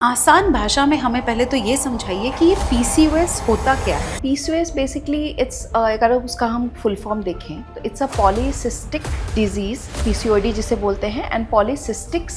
आसान भाषा में हमें पहले तो ये समझाइए कि ये पीसीओएस होता क्या है? पीसीओएस बेसिकली इट्स अगर उसका हम फुल फॉर्म देखें तो it's a polycystic disease, PCOD जिसे बोलते हैं, and polycystic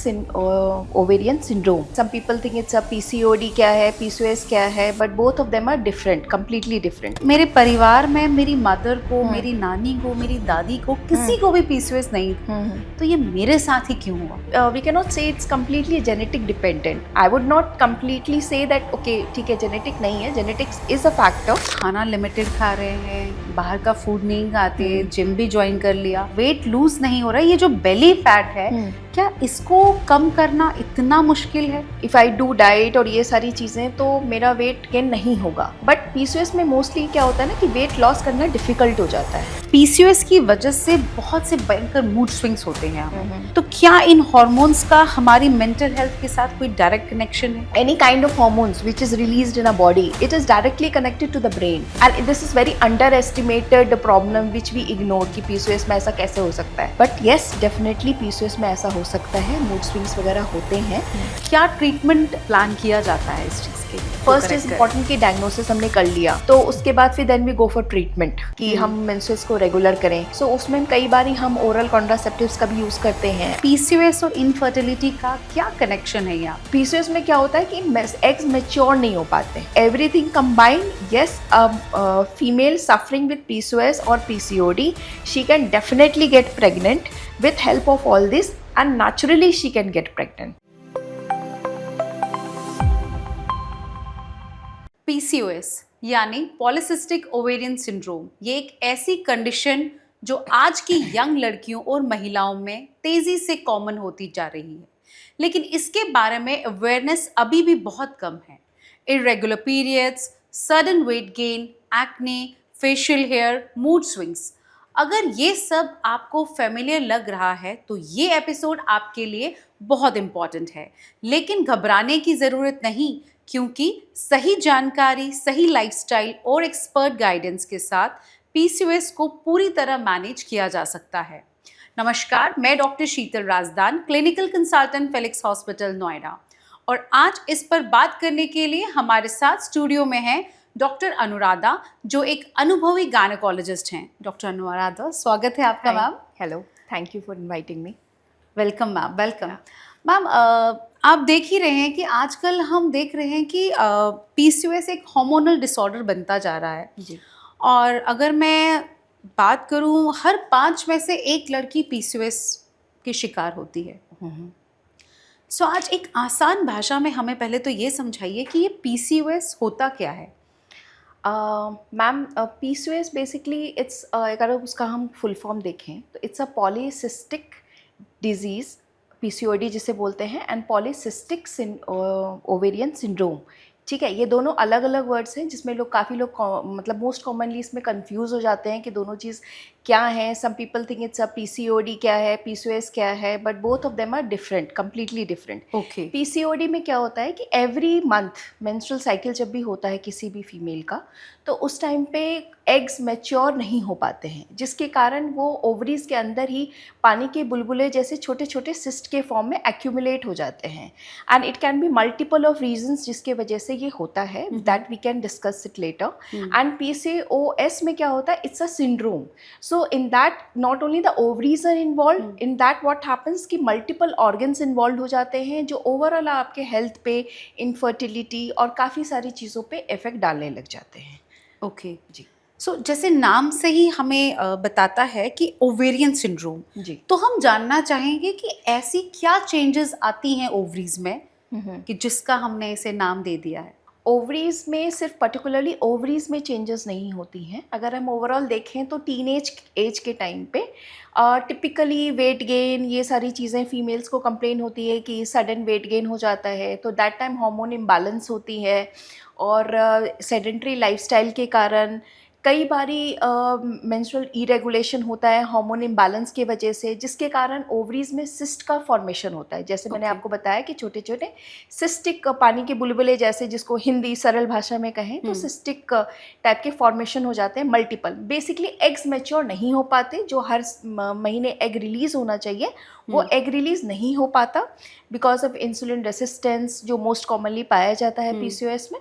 ovarian syndrome. Some people think it's a PCOD क्या है, पीसीओएस क्या है, but both of them are different, completely different. मेरे परिवार में मेरी मदर को, मेरी नानी को, मेरी दादी को, किसी को भी पीसीओएस नहीं था। तो ये मेरे साथ ही क्यों हुआ? वी कैन नॉट से it's completely genetic dependent. I would not completely say that okay ठीक है जेनेटिक नहीं है, जेनेटिक्स इज अ फैक्टर. खाना लिमिटेड खा रहे हैं, बाहर का फूड नहीं खाते, जिम भी ज्वाइन कर लिया, वेट लूज नहीं हो रहा, ये जो बेली फैट है क्या इसको कम करना इतना मुश्किल है? इफ आई डू डाइट और ये सारी चीजें तो मेरा वेट गेन नहीं होगा. बट पीसीओएस में मोस्टली क्या होता है ना कि वेट लॉस करना डिफिकल्ट हो जाता है. पीसीओएस की वजह से बहुत से भयंकर मूड स्विंग्स होते हैं। तो क्या इन हॉर्मोन्स का हमारी मेंटल हेल्थ के साथ कोई डायरेक्ट कनेक्शन है? Any kind of hormones which is released in a body, it is directly connected to the brain, and this is very underestimated the problem which we ignore कि PCOS में ऐसा कैसे हो सकता है. But yes, definitely PCOS में ऐसा हो सकता है, mood swings वगैरह होते हैं. क्या ट्रीटमेंट प्लान किया जाता है इस चीज के लिए? फर्स्ट इज इम्पोर्टेंट कि डायग्नोसिस हमने कर लिया तो उसके बाद फिर then we go for treatment कि हम मेंस्ट्रुअल्स को रेगुलर करें. सो उसमें कई बार हम ओरल कॉन्ट्रासेप्टिव्स का भी यूज करते हैं. पीसीओएस और इनफर्टिलिटी का क्या कनेक्शन है यहाँ? पीसीओएस में क्या होता है कि एग्स मैच्योर नहीं हो पाते. Everything combined. Yes, female suffering with PCOS और PCOD, she can definitely get pregnant with help of all this, and naturally she can get pregnant. PCOS यानी पॉलीसिस्टिक ओवेरियन सिंड्रोम, ये एक ऐसी कंडीशन जो आज की यंग लड़कियों और महिलाओं में तेजी से कॉमन होती जा रही है, लेकिन इसके बारे में अवेयरनेस अभी भी बहुत कम है. Irregular periods, sudden weight gain, acne, facial hair, mood swings, अगर ये सब आपको फेमिलियर लग रहा है तो ये एपिसोड आपके लिए बहुत इम्पॉर्टेंट है. लेकिन घबराने की ज़रूरत नहीं, क्योंकि सही जानकारी, सही लाइफस्टाइल और एक्सपर्ट गाइडेंस के साथ पीसीओएस को पूरी तरह मैनेज किया जा सकता है. नमस्कार, मैं doctor Sheetal Rajdan, clinical consultant Felix hospital Noida, और आज इस पर बात करने के लिए हमारे साथ स्टूडियो में है डॉक्टर अनुराधा, जो एक अनुभवी गायनेकोलॉजिस्ट हैं. डॉक्टर अनुराधा, स्वागत है आपका ma'am. Hello, thank you for inviting me. Welcome ma'am, welcome. Ma'am, आप देख ही रहे हैं कि आजकल हम देख रहे हैं कि पीसीओएस एक हार्मोनल डिसऑर्डर बनता जा रहा है जी. और अगर मैं बात करूं, हर 5 में से एक लड़की पीसीओएस की शिकार होती है. सो आज एक आसान भाषा में हमें पहले तो ये समझाइए कि ये पीसीओएस होता क्या है? मैम, पीसीओएस बेसिकली इट्स अगर उसका हम फुल फॉर्म देखें तो it's a polycystic disease, PCOD जिसे बोलते हैं, एंड पॉलीसिस्टिक ओवेरियन सिंड्रोम. ठीक है, ये दोनों अलग अलग वर्ड्स हैं जिसमें काफ़ी लोग मतलब मोस्ट कॉमनली इसमें कंफ्यूज हो जाते हैं कि दोनों चीज़ क्या है. Some people think it's a PCOD क्या है, पीसीओएस क्या है, but both of them are different, completely different. Okay. PCOD में क्या होता है कि एवरी मंथ मेंस्ट्रुअल साइकिल जब भी होता है किसी भी फीमेल का, तो उस टाइम पे एग्स मैच्योर नहीं हो पाते हैं, जिसके कारण वो ओवरीज के अंदर ही पानी के बुलबुले जैसे छोटे छोटे सिस्ट के फॉर्म में एक्यूमुलेट हो जाते हैं. And it can be multiple of reasons जिसके वजह से ये होता है, that we can discuss it later. And PCOS में क्या होता है, it's a syndrome. So in that not only the ovaries are involve, in that what happens कि मल्टीपल ऑर्गन्स इन्वॉल्व हो जाते हैं जो ओवरऑल आपके हेल्थ पे, इनफर्टिलिटी और काफ़ी सारी चीज़ों पे इफेक्ट डालने लग जाते हैं. ओके जी. सो जैसे नाम से ही हमें बताता है कि ओवेरियन सिंड्रोम, जी. तो हम जानना चाहेंगे कि ऐसी क्या चेंजेस आती हैं ओवरीज में कि जिसका हमने इसे नाम दे दिया है? ओवरीज में सिर्फ पर्टिकुलरली ओवरीज में चेंजेस नहीं होती हैं. अगर हम ओवरऑल देखें तो टीनेज एज के टाइम पे टिपिकली वेट गेन, ये सारी चीज़ें फीमेल्स को कंप्लेन होती है कि सडन वेट गेन हो जाता है, तो दैट टाइम हार्मोन इम्बैलेंस होती है. और सेडेंट्री लाइफस्टाइल के कारण कई बारी मेंस्ट्रुअल इरेगुलेशन होता है हार्मोन इम्बैलेंस की वजह से, जिसके कारण ओवरीज में सिस्ट का फॉर्मेशन होता है। जैसे मैंने Okay. आपको बताया कि छोटे छोटे सिस्टिक पानी के बुलबुले जैसे, जिसको हिंदी सरल भाषा में कहें तो सिस्टिक टाइप के फॉर्मेशन हो जाते हैं मल्टीपल। बेसिकली एग्स मैच्योर नहीं हो पाते, जो हर महीने एग रिलीज होना चाहिए वो एग रिलीज नहीं हो पाता बिकॉज ऑफ इंसुलिन रेसिस्टेंस, जो मोस्ट कॉमनली पाया जाता है पीसीओएस में।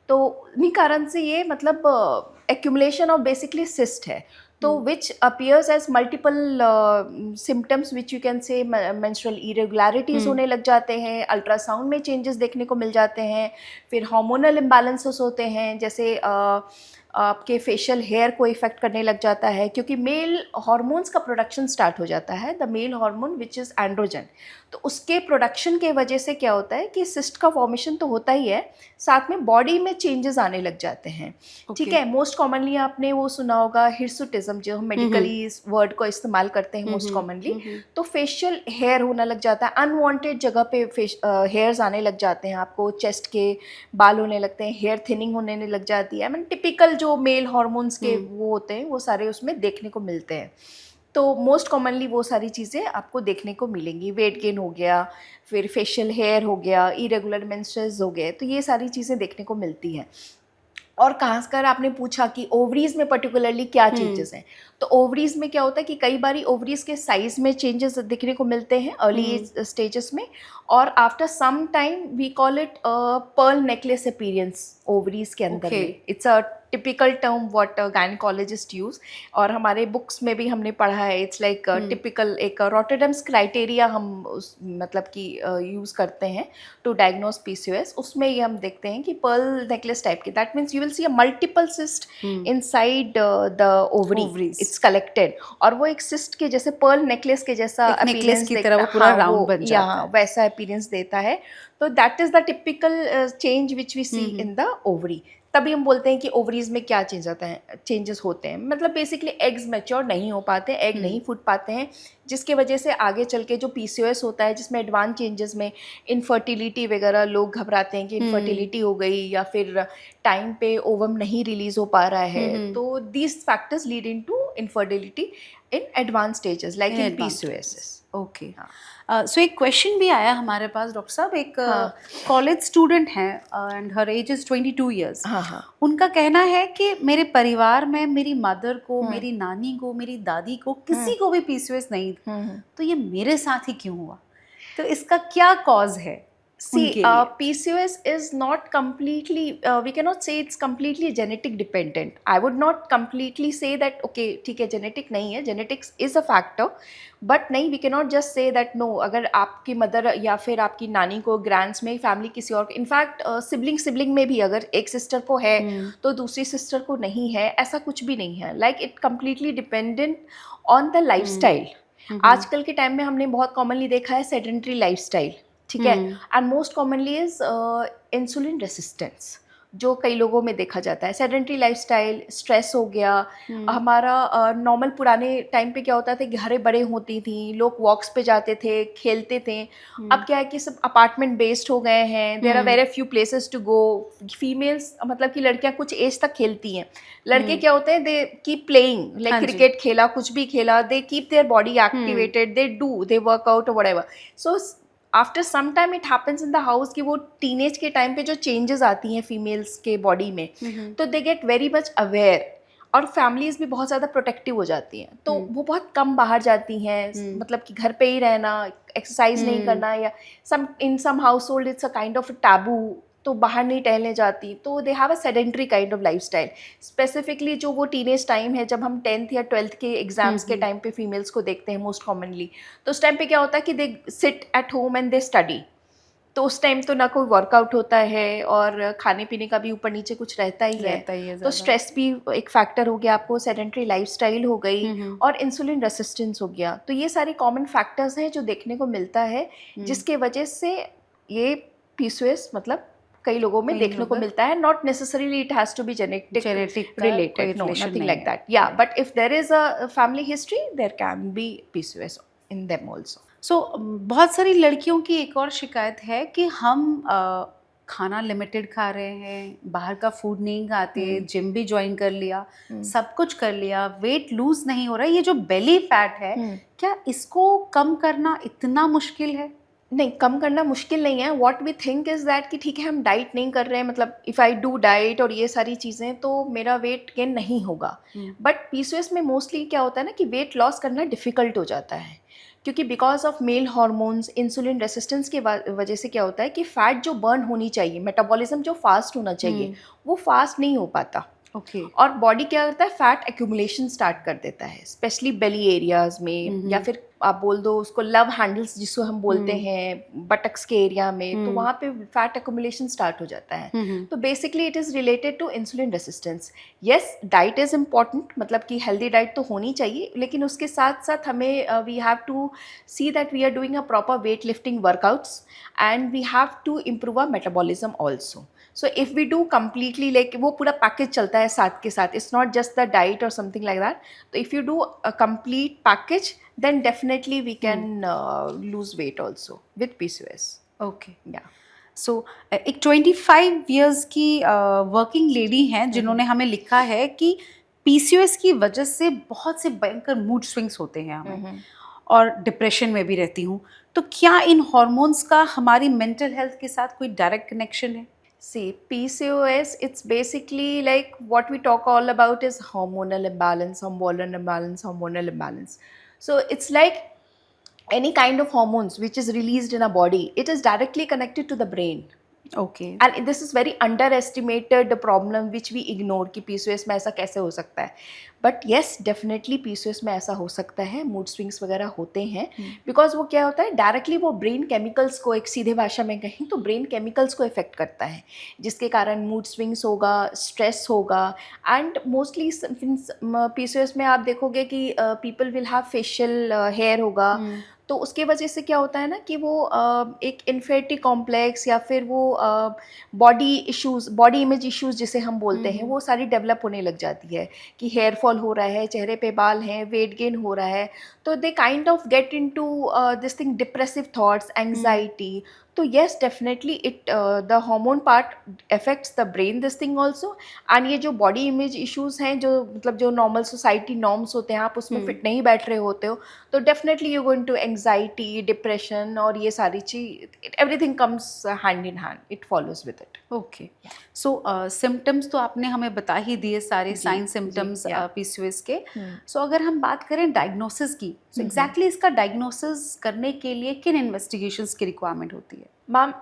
तो इन्हीं कारण से ये मतलब एक्यूमुलेशन ऑफ बेसिकली सिस्ट है, तो which appears as multiple symptoms which you can say menstrual irregularities होने लग जाते हैं, अल्ट्रासाउंड में चेंजेस देखने को मिल जाते हैं, फिर हार्मोनल इम्बैलेंसेस होते हैं, जैसे आपके फेशियल हेयर को इफेक्ट करने लग जाता है, क्योंकि मेल हार्मोन्स का प्रोडक्शन स्टार्ट हो जाता है, the male hormone which is androgen. तो उसके प्रोडक्शन के वजह से क्या होता है कि सिस्ट का फॉर्मेशन तो होता ही है, साथ में बॉडी में चेंजेस आने लग जाते हैं। ठीक है, मोस्ट कॉमनली आपने वो सुना होगा हिर्सुटिज्म, जो हम मेडिकली इस वर्ड को इस्तेमाल करते हैं मोस्ट कॉमनली। तो फेशियल हेयर होना लग जाता है, अनवांटेड जगह पे हेयर्स आने लग जाते हैं, आपको चेस्ट के बाल होने लगते हैं, हेयर थिनिंग होने लग जाती है। टिपिकल जो मेल हार्मोन्स के वो होते हैं वो सारे उसमें देखने को मिलते हैं। तो मोस्ट कॉमनली वो सारी चीज़ें आपको देखने को मिलेंगी। वेट गेन हो गया, फिर फेशियल हेयर हो गया, इरेगुलर मेंस्ट्रुअल्स हो गए, तो ये सारी चीज़ें देखने को मिलती हैं। और खासकर आपने पूछा कि ओवरीज में पर्टिकुलरली क्या चेंजेस हैं, तो ओवरीज में क्या होता है कि कई बारी ओवरीज के साइज में चेंजेस देखने को मिलते हैं अर्ली स्टेजेस में, और after some time we call it pearl necklace appearance ovaries के अंदर में। It's a typical term what gynaecologist use, और हमारे बुक्स में भी हमने पढ़ा है। इट्स लाइक टिपिकल एक रॉटरडम्स क्राइटेरिया हम उस मतलब कि यूज़ करते हैं टू डायग्नोज पीसीओएस। उसमें ये हम देखते हैं कि पर्ल नेकलेस टाइप के, that means you will see a multiple cyst inside the ovary, it's collected, और वो एक सिस्ट के जैसे पर्ल नेकलेस के जैसा अपीयरेंस की तरह वो पूरा राउंड बन जाता है, वैसा अपीयरेंस देता है। तो that is the typical change which we see in the ovary. तभी हम बोलते हैं कि ओवरीज में क्या चेंजेस होते हैं, मतलब बेसिकली एग्स मैच्योर नहीं हो पाते, एग नहीं फूट पाते हैं, जिसके वजह से आगे चल के जो पीसीओएस होता है, जिसमें एडवांस चेंजेस में इनफर्टिलिटी वगैरह, लोग घबराते हैं कि इनफर्टिलिटी हो गई या फिर टाइम पे ओवम नहीं रिलीज हो पा रहा है, तो these factors lead in to infertility in advance stages like in PCOS. Okay, so एक क्वेश्चन भी आया हमारे पास डॉक्टर साहब। एक कॉलेज स्टूडेंट हैं and her age is 22 years. उनका कहना है कि मेरे परिवार में मेरी मदर को, मेरी नानी को, मेरी दादी को, किसी को भी पीसीओएस नहीं था, तो ये मेरे साथ ही क्यों हुआ? तो इसका क्या कॉज है? See, PCOS is not completely, we cannot say it's completely genetic dependent. I would not completely say that, okay, ठीक है genetic नहीं है, genetics is a factor, but नहीं, we cannot just say that no, अगर आपकी mother या फिर आपकी नानी को, ग्रैंड्स में, फैमिली किसी और, इनफैक्ट सिबलिंग में भी अगर एक सिस्टर को है तो दूसरी सिस्टर को नहीं है, ऐसा कुछ भी नहीं है। Like it completely dependent on the life style. आजकल के टाइम में हमने बहुत कॉमनली देखा है सेडेंट्री लाइफ स्टाइल, ठीक है, and most commonly is insulin resistance, जो कई लोगों में देखा जाता है। सेडेंट्री लाइफस्टाइल, स्ट्रेस हो गया, हमारा नॉर्मल पुराने टाइम पे क्या होता था, घरें बड़े होती थी, लोग वॉक्स पे जाते थे, खेलते थे। अब क्या है कि सब अपार्टमेंट बेस्ड हो गए हैं, there are very few places to go. Females मतलब कि लड़कियां कुछ एज तक खेलती हैं, लड़के क्या होते हैं, they keep playing, like cricket खेला, कुछ भी खेला, they keep their body activated, they work out और whatever. So after some time it happens in the house कि वो टीनेज के टाइम पे जो चेंजेस आती हैं फीमेल्स के बॉडी में, तो they get very much aware, और फैमिलीज भी बहुत ज़्यादा प्रोटेक्टिव हो जाती हैं, तो वो बहुत कम बाहर जाती हैं, मतलब कि घर पे ही रहना, एक्सरसाइज नहीं करना, या in some household it's a kind of taboo, तो बाहर नहीं टहलने जाती, तो they have a sedentary kind of lifestyle. Specifically जो वो टीनेज टाइम है, जब हम 10th या 12th के एग्जाम्स के टाइम पे फीमेल्स को देखते हैं मोस्ट कॉमनली, तो उस टाइम पे क्या होता है कि they sit at home and they study. तो उस टाइम तो ना कोई वर्कआउट होता है, और खाने पीने का भी ऊपर नीचे कुछ रहता ही है, तो स्ट्रेस भी एक फैक्टर हो गया, आपको सेडेंट्री लाइफस्टाइल हो गई, और इंसुलिन रेसिस्टेंस हो गया। तो ये सारे कॉमन फैक्टर्स हैं जो देखने को मिलता है, जिसके वजह से ये पीसीओएस मतलब कई लोगों में देखने को मिलता है। Not necessarily it has to be genetic related, no, nothing like that, या but if there is a family history, there can be PCOS in them also. सो बहुत सारी लड़कियों की एक और शिकायत है कि हम खाना लिमिटेड खा रहे हैं, बाहर का फूड नहीं खाते, जिम भी ज्वाइन कर लिया, सब कुछ कर लिया, वेट लूज नहीं हो रहा, ये जो बेली फैट है क्या इसको कम करना इतना मुश्किल है? नहीं, कम करना मुश्किल नहीं है. What we think is that कि ठीक है हम डाइट नहीं कर रहे हैं, मतलब इफ़ आई डू डाइट और ये सारी चीज़ें तो मेरा वेट गेन नहीं होगा. बट पीसीओएस में मोस्टली क्या होता है ना कि वेट लॉस करना डिफ़िकल्ट हो जाता है, क्योंकि because of male hormones, insulin resistance के वजह से क्या होता है कि फैट जो बर्न होनी चाहिए, मेटाबॉलिज्म जो फास्ट होना चाहिए, वो फास्ट नहीं हो पाता. ओके. और बॉडी क्या करता है, फैट एक्यूमुलेशन स्टार्ट कर देता है, स्पेशली बेली एरियाज में, या फिर आप बोल दो उसको लव हैंडल्स जिसको हम बोलते हैं, बटक्स के एरिया में, तो वहाँ पे फैट एक्यूमुलेशन स्टार्ट हो जाता है. तो basically it is related to insulin resistance. Yes, diet is important, मतलब कि हेल्दी डाइट तो होनी चाहिए, लेकिन उसके साथ साथ हमें we have to see that we are doing a proper weight lifting workouts and we have to improve our metabolism also. So if we do completely, like वो पूरा पैकेज चलता है साथ के साथ, it's not just the diet or something like that. So if you do a complete package, then definitely we can lose weight also with PCOS. Okay. Yeah. सो एक 25 years की working lady हैं जिन्होंने हमें लिखा है कि पीसीओएस की वजह से बहुत से भयंकर मूड स्विंग्स होते हैं हमें, और डिप्रेशन में भी रहती हूँ. तो क्या इन हॉर्मोन्स का हमारी मेंटल हेल्थ के साथ कोई डायरेक्ट कनेक्शन है? See, PCOS, it's basically like what we talk all about is hormonal imbalance, hormonal imbalance. So it's like any kind of hormones which is released in our body, it is directly connected to the brain. Okay. And this is very underestimated problem which we ignore कि PCOS में ऐसा कैसे हो सकता है. But yes, definitely PCOS में ऐसा हो सकता है, मूड स्विंग्स वगैरह होते हैं, बिकॉज वो क्या होता है, डायरेक्टली वो ब्रेन केमिकल्स को, एक सीधे भाषा में कहें तो ब्रेन केमिकल्स को इफेक्ट करता है, जिसके कारण मूड स्विंग्स होगा, स्ट्रेस होगा. एंड मोस्टली पीसीओएस में आप देखोगे कि people will have facial hair होगा. तो उसके वजह से क्या होता है ना कि वो एक इन्फेरिटी कॉम्प्लेक्स या फिर वो body issues, body image issues जिसे हम बोलते हैं, वो सारी डेवलप होने लग जाती है कि हेयर फॉल हो रहा है, चेहरे पे बाल हैं, वेट गेन हो रहा है. तो they kind of get into this thing, depressive thoughts, anxiety. तो yes, definitely it the hormone part affects the brain, this thing also. And ये जो बॉडी इमेज इश्यूज़ हैं, जो मतलब जो नॉर्मल सोसाइटी नॉर्म्स होते हैं, आप उसमें फिट नहीं बैठ रहे होते हो, तो definitely you going to anxiety, depression, और ये सारी चीज, everything comes hand in hand, it follows with it. Okay. So symptoms तो आपने हमें बता ही दिए, सारे साइन सिम्टम्स पीसीओएस के. सो अगर हम बात करें डायग्नोसिस की, सो एग्जैक्टली इसका डायग्नोसिस करने के लिए किन इन्वेस्टिगेशंस की रिक्वायरमेंट होती है? मैम,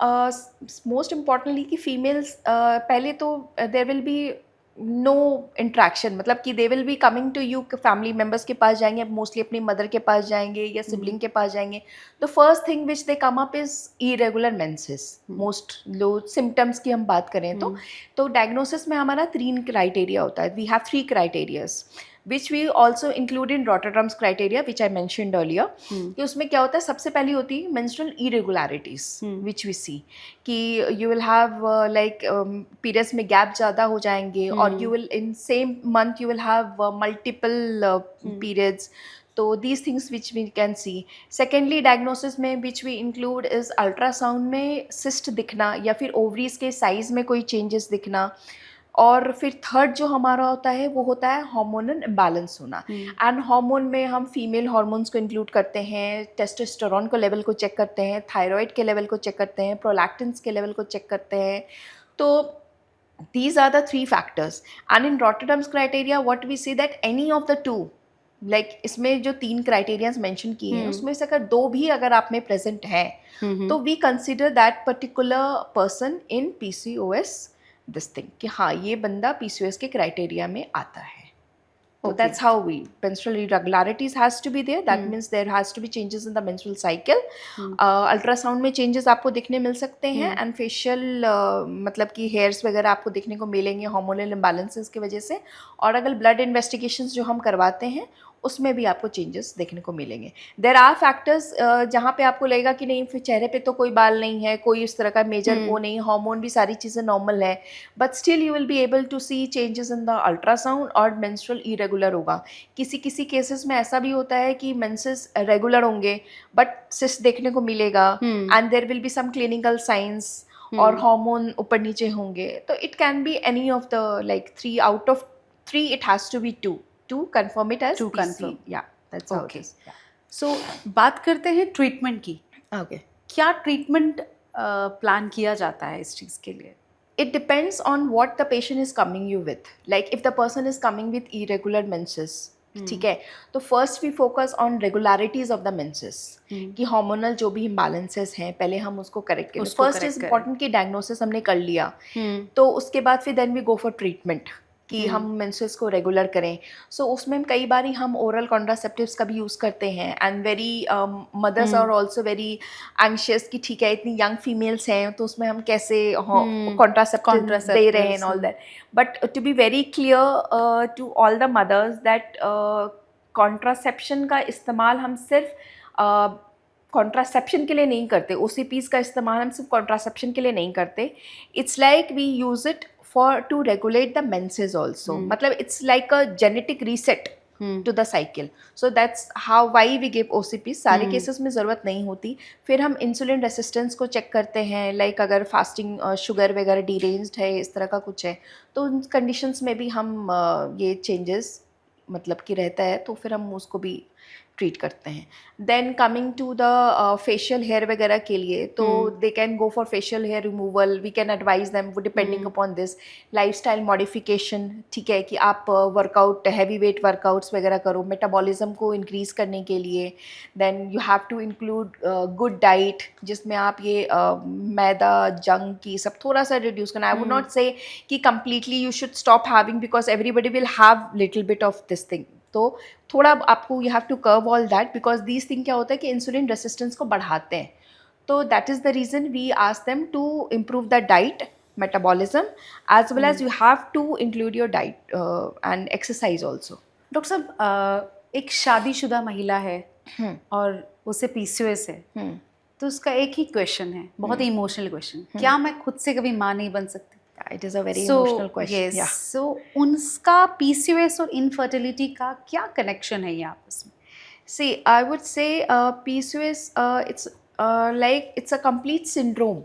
मोस्ट इम्पॉर्टेंटली कि फीमेल्स पहले तो there will be no interaction, मतलब कि they will be coming to you, family members के पास जाएंगे, मोस्टली अपनी मदर के पास जाएंगे या सिबलिंग के पास जाएंगे. The first thing which they come up is irregular menses. Most low symptoms की हम बात करें तो डायग्नोसिस में हमारा 3 क्राइटेरिया होता है. We have 3 criterias which we also include in Rotterdam's criteria, which I mentioned earlier. कि उसमें क्या होता है, सबसे पहली होती है menstrual irregularities, which we see कि you will have like periods में gap ज़्यादा हो जाएंगे, और you will in same month you will have multiple periods. तो these things which we can see. Secondly, diagnosis में which we include is ultrasound में cyst दिखना, या फिर ovaries के size में कोई changes दिखना. और फिर थर्ड जो हमारा होता है वो होता है हार्मोनल इम्बैलेंस होना. एंड हार्मोन में हम फीमेल हार्मोन्स को इंक्लूड करते हैं, टेस्टोस्टेरोन को लेवल को चेक करते हैं, थायराइड के लेवल को चेक करते हैं, प्रोलैक्टिन्स के लेवल को चेक करते हैं. तो these are the 3 factors. And in Rotterdam's criteria, what we see that any of the 2, like इसमें जो 3 क्राइटेरियाज मेंशन किए हैं, उसमें से अगर 2 भी अगर आप में प्रेजेंट है, तो we consider that particular person in PCOS this thing, कि हाँ ये बंदा पीसीओएस के क्राइटेरिया में आता है. So that's how we, menstrual irregularities has to be there. That means there has to be changes in the menstrual cycle. Ultrasound में changes आपको दिखने मिल सकते हैं, एंड फेशियल मतलब कि हेयर्स वगैरह आपको देखने को मिलेंगे हार्मोनल इम्बैलेंसेस की वजह से. और अगर ब्लड इन्वेस्टिगेशंस जो हम करवाते हैं उसमें भी आपको चेंजेस देखने को मिलेंगे. देयर आर फैक्टर्स जहाँ पे आपको लगेगा कि नहीं, फिर चेहरे पे तो कोई बाल नहीं है, कोई इस तरह का मेजर वो नहीं, हार्मोन भी सारी चीज़ें नॉर्मल है, but still you will be able to see changes in the ultrasound, और मेंस्ट्रुअल इरेगुलर होगा. किसी किसी केसेस में ऐसा भी होता है कि मेंसेस रेगुलर होंगे बट सिस्ट देखने को मिलेगा, and there will be some clinical science. और हार्मोन ऊपर नीचे होंगे, तो it can be any of the like 3 out of 3, it has to be 2 to confirm it as To PC. confirm. या that's how it Okay. Is. So बात करते हैं treatment की। ओके, क्या ट्रीटमेंट प्लान किया जाता है इस चीज़ के लिए? it depends on what the patient is coming you with. Like if the person is coming with irregular menses, ठीक है, तो first we focus on regularities of the menses, कि हार्मोनल जो भी इम्बैलेंसेस हैं पहले हम उसको करेक्ट करें। उसको फर्स्ट correct इज करें। इम्पॉर्टेंट कि डायग्नोसिस हमने कर लिया, तो उसके बाद फिर then we go for treatment कि हम मेंसेस को रेगुलर करें। सो उसमें कई बार हम ओरल कॉन्ट्रासेप्टिव्स का भी यूज़ करते हैं, and very mothers are also very anxious कि ठीक है इतनी यंग फीमेल्स हैं तो उसमें हम कैसे कॉन्ट्रासेप्टिव दे रहे हैं and all that. But to be very clear to all the mothers that contraception का इस्तेमाल हम सिर्फ कॉन्ट्रासेप्शन के लिए नहीं करते, OCPs का इस्तेमाल हम सिर्फ कॉन्ट्रासेप्शन के लिए नहीं करते। It's like we use it for to regulate the menses also, मतलब it's like a genetic reset to the cycle. So that's how why we give OCP। सारे केसेस में ज़रूरत नहीं होती। फिर हम इंसुलिन रेसिस्टेंस को चेक करते हैं, लाइक अगर फास्टिंग शुगर वगैरह डिरेंज्ड है, इस तरह का कुछ है, तो उन कंडीशंस में भी हम ये चेंजेस मतलब कि रहता है, तो फिर हम उसको भी ट्रीट करते हैं। Then coming to the facial hair वगैरह के लिए, तो they can go for facial hair removal, we can advise them depending upon this. Lifestyle modification, ठीक है, कि आप वर्कआउट हैवी वेट वर्कआउट्स वगैरह करो मेटाबॉलिज्म को इंक्रीज़ करने के लिए। Then you have to include good diet, जिसमें आप ये मैदा जंक की सब थोड़ा सा रिड्यूस करना। आई वुड नॉट से कि completely you should stop having, because everybody will have little bit of this thing. तो थोड़ा आपको you have to curb all that, because these thing क्या होता है कि इंसुलिन रेसिस्टेंस को बढ़ाते हैं। तो that is the reason we ask them to improve the diet metabolism, as well as you have to include your diet and exercise also. Doctor साहब, एक शादीशुदा महिला है और उसे PCOS है, तो उसका एक ही क्वेश्चन है, बहुत ही इमोशनल क्वेश्चन, क्या मैं खुद से कभी माँ नहीं बन सकती? It is a very emotional question. yes, Yeah. so उनका PCOS और इनफर्टिलिटी का क्या कनेक्शन है ये आपस में? See, I would say PCOS, it's like it's a complete syndrome.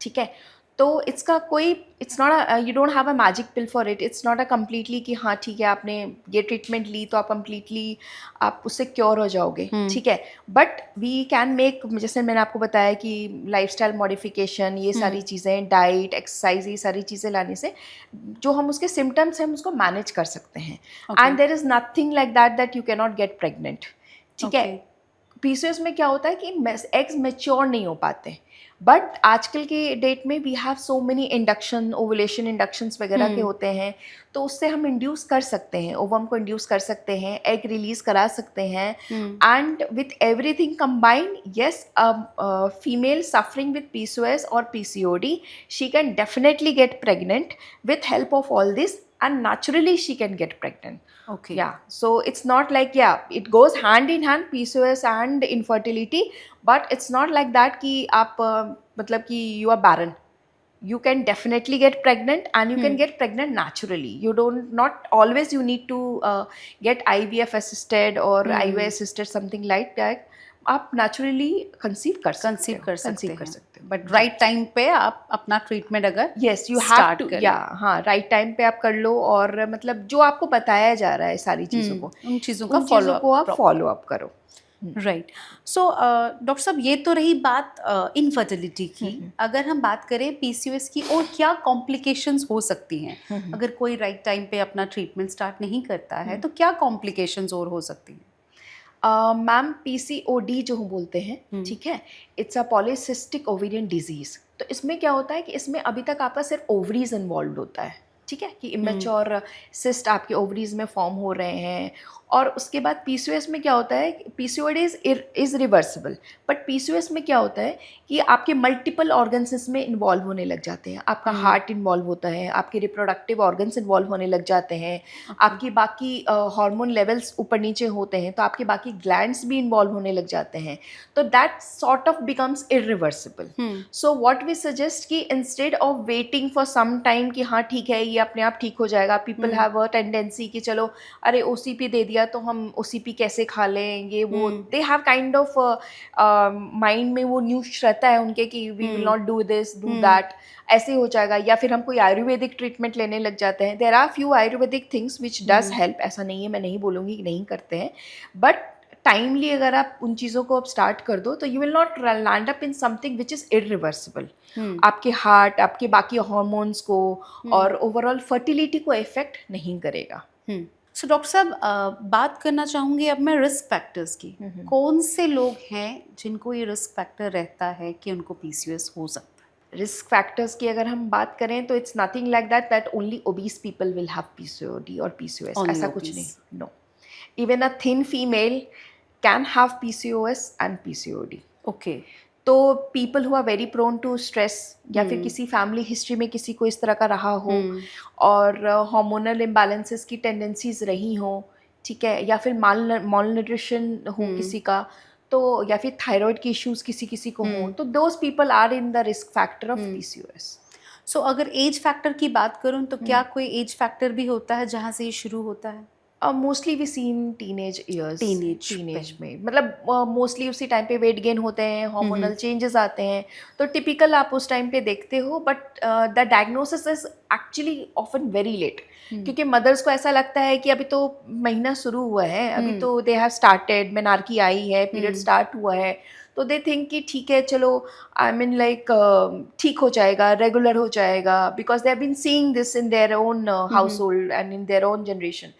ठीक है, तो इसका कोई it's not you don't have a magic pill for it. It's not a completely कि हाँ ठीक है आपने ये ट्रीटमेंट ली तो आप कम्प्लीटली आप उससे क्योर हो जाओगे, ठीक है। बट वी कैन मेक, जैसे मैंने आपको बताया कि लाइफस्टाइल मॉडिफिकेशन, ये सारी चीज़ें, डाइट, एक्सरसाइज, ये सारी चीज़ें लाने से जो हम उसके सिम्टम्स हैं हम उसको मैनेज कर सकते हैं। And there is nothing like that you can not get pregnant, ठीक है। PCOS में क्या होता है कि एग्स मैच्योर नहीं हो पाते, बट आजकल के डेट में we have so many induction, ovulation inductions वगैरह के होते हैं, तो उससे हम इंड्यूस कर सकते हैं, ओवम को इंड्यूस कर सकते हैं, एग रिलीज करा सकते हैं। And with everything combined, yes, female suffering with PCOS और PCOD, she can definitely get pregnant with help of all this, and naturally she can get pregnant. Okay. Yeah, so it's not like, yeah, it goes hand in hand, PCOS and infertility, but it's not like that कि आप मतलब कि you are barren. You can definitely get pregnant, and you can get pregnant naturally. You don't, not always you need to get IVF assisted or IUI assisted, something like that. आप naturally conceive कर सकते हैं, but right time पे आप अपना treatment अगर yes you have to, या हाँ राइट टाइम पे आप कर लो, और मतलब जो आपको बताया जा रहा है सारी चीज़ों को, उन चीज़ों को आप फॉलो अप करो। राइट। सो डॉक्टर साहब, ये तो रही बात इनफर्टिलिटी की। अगर हम बात करें PCOS की, और क्या कॉम्प्लिकेशंस हो सकती हैं अगर कोई राइट टाइम पे अपना ट्रीटमेंट स्टार्ट नहीं करता है, तो क्या कॉम्प्लिकेशंस और हो सकती हैं? मैम PCOD जो हम बोलते हैं, ठीक है, it's a polycystic ovarian disease. तो इसमें क्या होता है कि इसमें अभी तक आपका सिर्फ ओवरीज इन्वॉल्व होता है, ठीक है, कि इमेच्योर सिस्ट आपके ओवरीज में फॉर्म हो रहे हैं। और उसके बाद PCOS में क्या होता है, PCOD is reversible, but PCOS में क्या होता है कि आपके मल्टीपल ऑर्गन्स इसमें इन्वॉल्व होने लग जाते हैं। आपका हार्ट इन्वॉल्व होता है, आपके रिप्रोडक्टिव ऑर्गन्स इन्वॉल्व होने लग जाते हैं, आपकी बाकी हार्मोन लेवल्स ऊपर नीचे होते हैं, तो आपके बाकी ग्लैंड्स भी इन्वॉल्व होने लग जाते हैं। तो that sort of becomes irreversible. So what we suggest कि instead of waiting for some time कि हाँ ठीक है ये अपने आप ठीक हो जाएगा. पीपल हैव अ टेंडेंसी कि चलो अरे ओसीपी दे दिया तो हम ओसीपी कैसे खा लें, ये वो. They have kind of mind में वो न्यूज रहता है उनके कि we will not do this do that, ऐसे हो जाएगा. या फिर हम कोई आयुर्वेदिक ट्रीटमेंट लेने लग जाते हैं. There are few ayurvedic things which does help, ऐसा नहीं है, मैं नहीं बोलूँगी कि नहीं करते हैं, बट टाइमली अगर आप उन चीज़ों को अब स्टार्ट कर दो तो you will not land up in something which is irreversible. आपके हार्ट, आपके बाकी हार्मोन्स को और ओवरऑल फर्टिलिटी को इफेक्ट नहीं करेगा. सो डॉक्टर साहब, बात करना चाहूँगी अब मैं रिस्क फैक्टर्स की. कौन से लोग हैं जिनको ये रिस्क फैक्टर रहता है कि उनको पीसीओएस हो सकता है? रिस्क फैक्टर्स की अगर हम बात करें तो it's nothing like that only obese people will have PCOD और पीसीओएस. Only ऐसा obese. कुछ नहीं. No, even a thin female can have PCOS and PCOD. Okay. तो people who are very prone to stress, या फिर किसी family history में किसी को इस तरह का रहा हो, और हार्मोनल इम्बैलेंसेस की टेंडेंसीज रही हो, ठीक है, या फिर माल न्यूट्रिशन हो किसी का, तो या फिर थायराइड की इश्यूज किसी किसी को हो, तो those people are in the risk factor of PCOS. So अगर एज फैक्टर की बात करूं तो क्या कोई एज फैक्टर भी होता है जहां से ये शुरू होता है? Mostly we see in teenage years. Teenage में मतलब मोस्टली उसी टाइम पे वेट गेन होते हैं, हार्मोनल चेंजेस आते हैं, तो टिपिकल आप उस टाइम पे देखते हो. But the diagnosis is actually often very late, क्योंकि मदर्स को ऐसा लगता है कि अभी तो महीना शुरू हुआ है, अभी तो दे हैव स्टार्टेड, मेनार्की आई है, पीरियड स्टार्ट हुआ है, तो दे थिंक कि ठीक है चलो, आई मीन लाइक ठीक हो जाएगा, रेगुलर हो जाएगा, because they have been seeing this in their own household and in their own generation.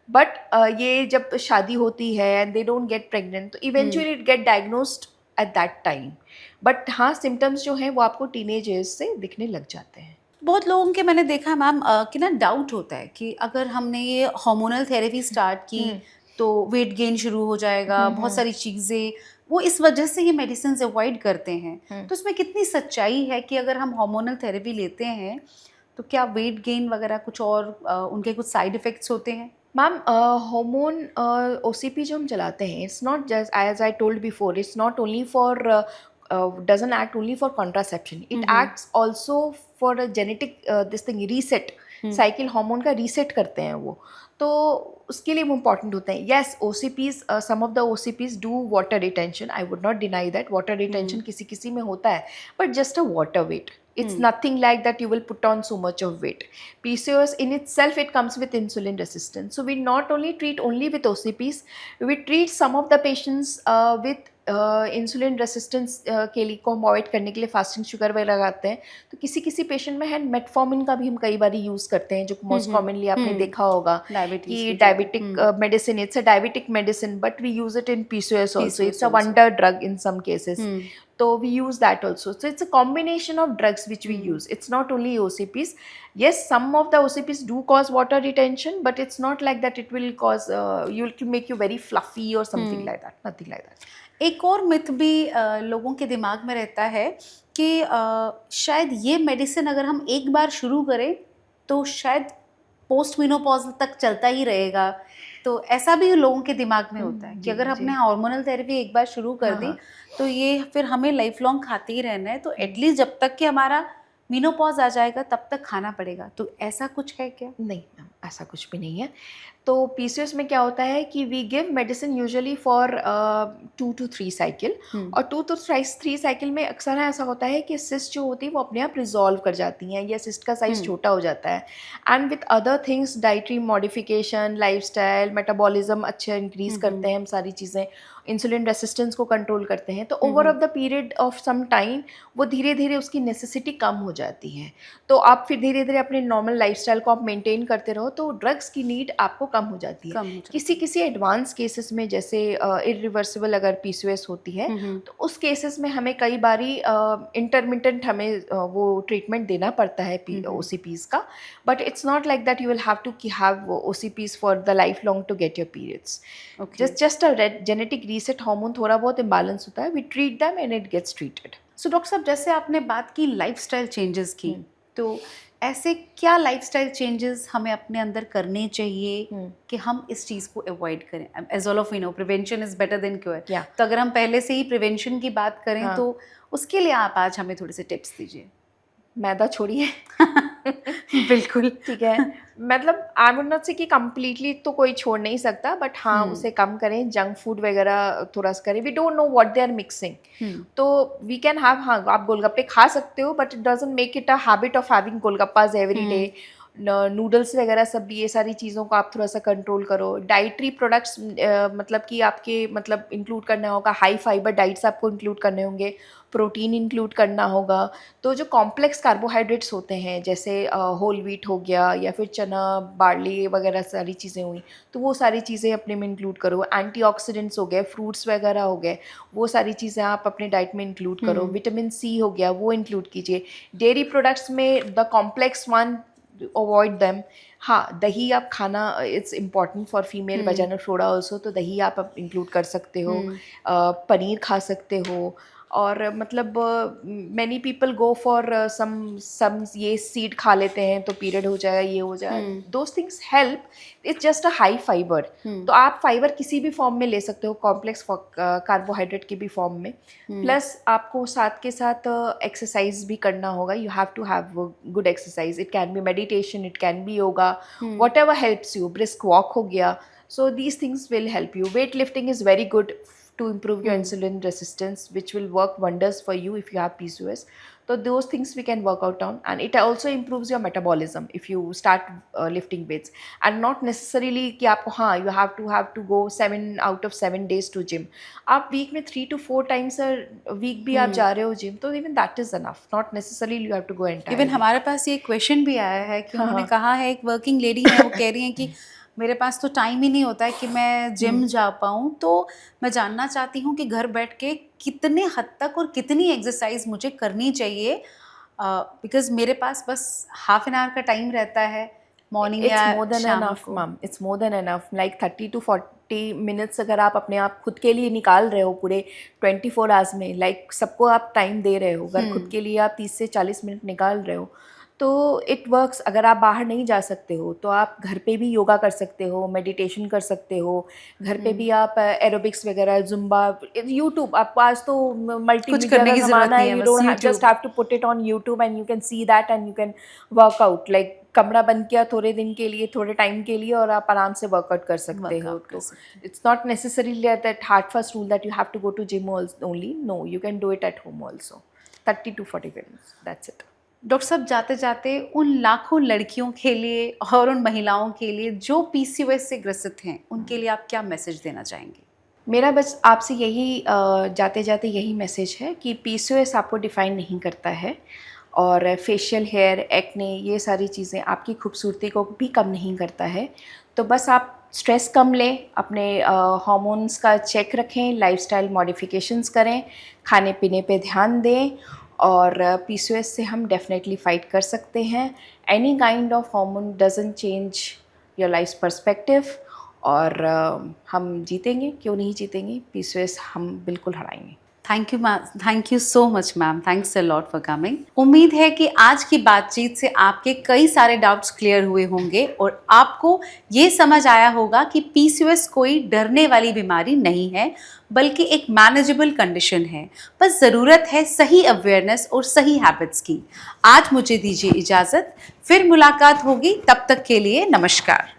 But ये जब शादी होती है and they don't get pregnant, तो eventually it get diagnosed at that time. But हाँ, symptoms जो हैं वो आपको टीनेज एज से दिखने लग जाते हैं. बहुत लोगों के मैंने देखा है मैम कि ना डाउट होता है कि अगर हमने ये हार्मोनल थेरेपी स्टार्ट की तो वेट गेन शुरू हो जाएगा, बहुत सारी चीज़ें, वो इस वजह से ये मेडिसिन अवॉइड करते हैं. तो इसमें कितनी सच्चाई है कि अगर हम हार्मोनल थेरेपी लेते हैं तो क्या वेट गेन वगैरह कुछ और उनके कुछ साइड इफ़ेक्ट्स होते हैं? मैम, हार्मोन ओसीपी जो हम चलाते हैं, it's not just as I told before, it's not only for doesn't act only for contraception, it acts also for a genetic this thing reset, cycle hormone का reset करते हैं वो, तो उसके लिए वो इंपॉर्टेंट होते हैं. Yes, OCPs, some of the OCPs do water retention, I would not deny that water retention किसी किसी में होता है, but just a water weight. It's nothing like that you will put on so much of weight. PCOS in itself, it comes with insulin resistance. So we not only treat only with OCPs, we treat some of the patients with insulin resistance के लिए को avoid करने के लिए fasting sugar वगैरह लगाते हैं. तो किसी किसी पेशेंट में है मेटफॉर्मिन का भी हम कई बार यूज़ करते हैं, जो मोस्ट कॉमनली आपने देखा होगा कि diabetic medicine, it's a diabetic medicine, but we use it in PCOS also. It's a wonder drug in some cases. So we use that also. So it's a combination of drugs which we use. It's not only OCPs. Yes, some of the OCPs do cause water retention, but it's not like that it will cause, you'll make you very fluffy or something like that. Nothing like that. एक और myth भी लोगों के दिमाग में रहता है कि शायद ये मेडिसिन अगर हम एक बार शुरू करें तो शायद पोस्ट मेनोपॉज तक चलता ही रहेगा. तो ऐसा भी लोगों के दिमाग में होता है कि अगर हमने हार्मोनल थेरेपी एक बार शुरू कर दी तो ये फिर हमें लाइफ लॉन्ग खाते ही रहना है, तो एटलीस्ट जब तक कि हमारा मेनोपॉज आ जाएगा तब तक खाना पड़ेगा. तो ऐसा कुछ है क्या? नहीं मैम, ऐसा कुछ भी नहीं है. तो पीसीओएस में क्या होता है कि we give medicine usually for 2 to 3 cycle, और 2 to 3 साइकिल में अक्सर ऐसा होता है कि सिस्ट जो होती है वो अपने आप रिजॉल्व कर जाती हैं, या सिस्ट का साइज छोटा हो जाता है. And with other things, dietary modification, lifestyle, metabolism अच्छा इंक्रीज करते हैं हम सारी चीज़ें, इंसुलिन रेसिस्टेंस को कंट्रोल करते हैं, तो over of the period of some time वो धीरे धीरे उसकी नेसेसिटी कम हो जाती है. तो आप फिर धीरे धीरे अपने नॉर्मल लाइफस्टाइल को आप मेंटेन करते रहो, तो ड्रग्स की नीड आपको कम हो जाती है. किसी किसी एडवांस केसेस में, जैसे इरिवर्सिबल अगर पीसीओएस होती है, तो उस केसेस में हमें कई बारी इंटरमिटेंट हमें वो ट्रीटमेंट देना पड़ता है ओसीपीज का. But it's not like that you will have to have OCPs for the life long to get your periods. Just a genetic reset, hormone थोड़ा बहुत इम्बैलेंस होता है, we treat them and it gets treated. So doctor साहब, जैसे आपने बात की lifestyle changes की, तो ऐसे क्या लाइफस्टाइल चेंजेस हमें अपने अंदर करने चाहिए कि हम इस चीज़ को अवॉइड करें? As all of we know, prevention is better than cure. तो अगर हम पहले से ही प्रिवेंशन की बात करें तो उसके लिए आप आज हमें थोड़े से टिप्स दीजिए. मैदा छोड़िए। बिल्कुल। ठीक है, मतलब आई वुड नॉट से कि कंप्लीटली तो कोई छोड़ नहीं सकता, बट हाँ उसे कम करें, जंक फूड वगैरह थोड़ा सा करें। We don't know what they are mixing, so we can have, हाँ आप गोलगप्पे खा सकते हो but it doesn't make it a habit of having golgappas every day. Noodles वगैरह सब भी, ये सारी चीज़ों को आप थोड़ा सा कंट्रोल करो। डाइटरी प्रोडक्ट्स मतलब कि आपके मतलब इंक्लूड करना होगा, हाई फाइबर डाइट्स आपको इंक्लूड करने होंगे, प्रोटीन इंक्लूड करना होगा। तो जो कॉम्प्लेक्स कार्बोहाइड्रेट्स होते हैं जैसे होल व्हीट हो गया या फिर चना बार्ली वगैरह सारी चीज़ें हुई, तो वो सारी चीज़ें अपने में इंक्लूड करो। एंटीऑक्सीडेंट्स हो गए, फ्रूट्स वगैरह हो गए, वो सारी चीज़ें आप अपने डाइट में इंक्लूड करो। विटामिन सी हो गया, वो इंक्लूड कीजिए। डेयरी प्रोडक्ट्स में the complex one avoid them. हाँ दही आप खाना, it's important for female vaginal flora also, तो दही आप इंक्लूड कर सकते हो। पनीर खा सकते हो। और मतलब many people go for some ये सीड खा लेते हैं तो पीरियड हो जाएगा, ये हो जाएगा, those things help. It's just a high fibre. तो आप फाइबर किसी भी फॉर्म में ले सकते हो, कॉम्प्लेक्स कार्बोहाइड्रेट की भी फॉर्म में। प्लस आपको साथ के साथ एक्सरसाइज भी करना होगा। You have to have good exercise. It can be meditation, it can be yoga, whatever helps you. Brisk walk हो गया, so these things will help you. Weightlifting is very good to improve your insulin resistance, which will work wonders for you if you have PCOS. So those things we can work out on, and it also improves your metabolism if you start lifting weights. And not necessarily कि आपको हाँ you have to go 7 out of 7 days to gym. आप week में 3 to 4 times a week भी आप जा रहे हो gym, तो even that is enough. Not necessarily you have to go entire even week. हमारे पास ये क्वेश्चन भी आया है कि उन्होंने कहा है, एक वर्किंग लेडी है, वो कह रही हैं कि मेरे पास तो टाइम ही नहीं होता है कि मैं जिम जा पाऊँ, तो मैं जानना चाहती हूँ कि घर बैठ के कितने हद तक और कितनी एक्सरसाइज मुझे करनी चाहिए, बिकॉज मेरे पास बस हाफ एन आवर का टाइम रहता है मॉर्निंग या It's more than शाम enough, को। ma'am. It's more than enough. Like 30 to 40 minutes अगर आप अपने आप खुद के लिए निकाल रहे हो पूरे 24 आवर्स में, लाइक सबको आप टाइम दे रहे हो, अगर खुद के लिए आप 30 से 40 मिनट निकाल रहे हो, तो इट वर्क्स। अगर आप बाहर नहीं जा सकते हो तो आप घर पे भी योगा कर सकते हो, मेडिटेशन कर सकते हो। घर पे भी आप एरोबिक्स वगैरह, जुम्बा, यूट्यूब, आपको आज तो मल्टीमीडिया करने का की ज़माना ज़रूरत नहीं है। है, यू बस don't YouTube। Just have to put it on YouTube and you can see that and you can work out. Like कमरा बंद किया थोड़े दिन के लिए, थोड़े टाइम के लिए, और आप आराम से वर्कआउट कर सकते हो। Workout कर तो सकते it's not necessarily that hard fast rule that you have to go to gym only. No, you can do it at home also. 30 to 40 minutes, that's it. Doctor साहब, जाते जाते उन लाखों लड़कियों के लिए और उन महिलाओं के लिए जो पीसीओएस से ग्रसित हैं, उनके लिए आप क्या मैसेज देना चाहेंगे? मेरा बस आपसे यही जाते जाते यही मैसेज है कि पीसीओएस आपको डिफ़ाइन नहीं करता है, और फेशियल हेयर, एक्ने, ये सारी चीज़ें आपकी खूबसूरती को भी कम नहीं करता है। तो बस आप स्ट्रेस कम लें, अपने हार्मोन्स का चेक रखें, लाइफस्टाइल मॉडिफिकेशंस करें, खाने पीने पे ध्यान दें, और पीसीओएस से हम डेफिनेटली फ़ाइट कर सकते हैं। Any kind of hormone doesn't change your life perspective, और हम जीतेंगे, क्यों नहीं जीतेंगे। पीसीओएस हम बिल्कुल हराएंगे। Thank you ma'am, thank you so much ma'am, thanks a lot for coming. उम्मीद है कि आज की बातचीत से आपके कई सारे डाउट्स क्लियर हुए होंगे और आपको ये समझ आया होगा कि पीसीओएस कोई डरने वाली बीमारी नहीं है, बल्कि एक मैनेजेबल कंडीशन है। बस ज़रूरत है सही अवेयरनेस और सही हैबिट्स की। आज मुझे दीजिए इजाज़त, फिर मुलाकात होगी, तब तक के लिए नमस्कार।